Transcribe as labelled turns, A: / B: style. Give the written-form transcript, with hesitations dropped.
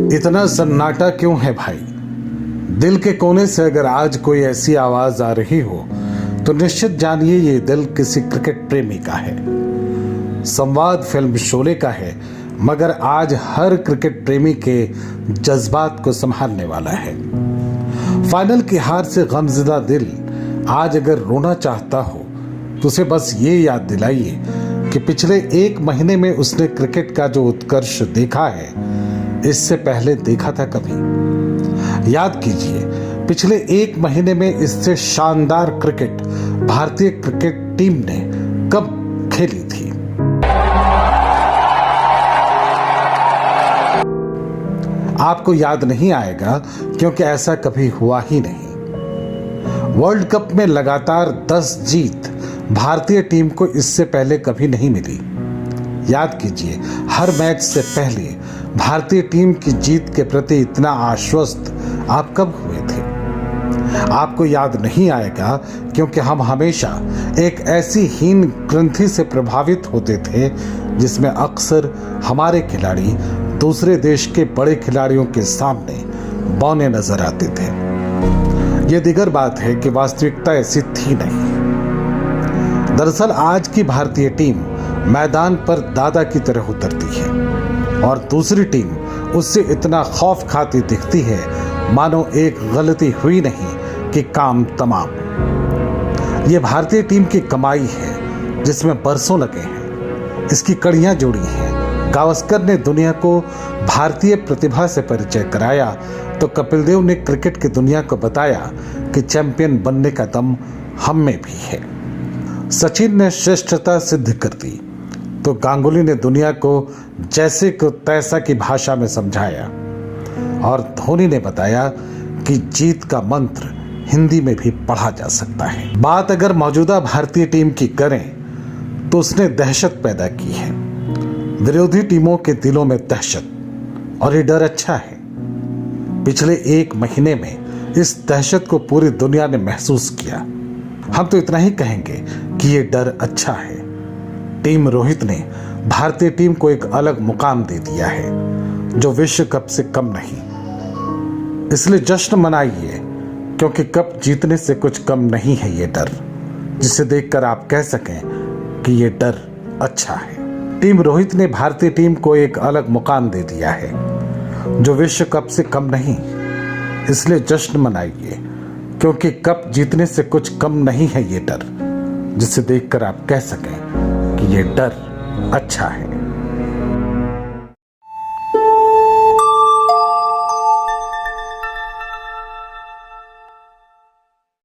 A: इतना सन्नाटा क्यों है भाई? दिल के कोने से अगर आज कोई ऐसी आवाज आ रही हो तो निश्चित जानिए ये दिल किसी क्रिकेट प्रेमी का है। संवाद फिल्म शोले का है, मगर आज हर क्रिकेट प्रेमी के जज्बात को संभालने वाला है। फाइनल की हार से गमज़दा दिल आज अगर रोना चाहता हो तो उसे बस ये याद दिलाइए कि पिछले एक महीने में उसने क्रिकेट का जो उत्कर्ष देखा है, इससे पहले देखा था कभी? याद कीजिए, पिछले एक महीने में इससे शानदार क्रिकेट भारतीय क्रिकेट टीम ने कब खेली थी। आपको याद नहीं आएगा क्योंकि ऐसा कभी हुआ ही नहीं। वर्ल्ड कप में लगातार 10 जीत भारतीय टीम को इससे पहले कभी नहीं मिली। याद कीजिए, हर मैच से पहले भारतीय टीम की जीत के प्रति इतना आश्वस्त आप कब हुए थे? आपको याद नहीं आएगा क्योंकि हम हमेशा एक ऐसी हीन ग्रंथि से प्रभावित होते थे जिसमें अक्सर हमारे खिलाड़ी दूसरे देश के बड़े खिलाड़ियों के सामने बौने नजर आते थे। यह दिगर बात है कि वास्तविकता ऐसी थी नहीं। दरअसल आज की भारतीय टीम मैदान पर दादा की तरह उतरती है और दूसरी टीम उससे इतना खौफ खाती दिखती है मानो एक गलती हुई नहीं कि काम तमाम। ये भारतीय टीम की कमाई है जिसमें बरसों लगे हैं। इसकी कड़ियां जुड़ी हैं। गावस्कर ने दुनिया को भारतीय प्रतिभा से परिचय कराया तो कपिल देव ने क्रिकेट की दुनिया को बताया कि चैंपियन बनने का दम हम में भी है। सचिन ने श्रेष्ठता सिद्ध कर दी तो गांगुली ने दुनिया को जैसे को तैसा की भाषा में समझाया और धोनी ने बताया कि जीत का मंत्र हिंदी में भी पढ़ा जा सकता है। बात अगर मौजूदा भारतीय टीम की करें तो उसने दहशत पैदा की है, विरोधी टीमों के दिलों में दहशत, और ये डर अच्छा है। पिछले एक महीने में इस दहशत को पूरी दुनिया ने महसूस किया। हम तो इतना ही कहेंगे कि ये डर अच्छा है। टीम रोहित ने भारतीय टीम को एक अलग मुकाम दे दिया है जो विश्व कप से कम नहीं। इसलिए जश्न मनाइए क्योंकि कप जीतने से कुछ कम नहीं है ये डर, जिसे देखकर आप कह सकें कि ये डर अच्छा है। टीम रोहित ने भारतीय टीम को एक अलग मुकाम दे दिया है जो विश्व कप से कम नहीं। इसलिए जश्न मनाइए क्योंकि कप जीतने से कुछ कम नहीं है ये डर, जिसे देखकर आप कह सकें कि ये डर अच्छा है।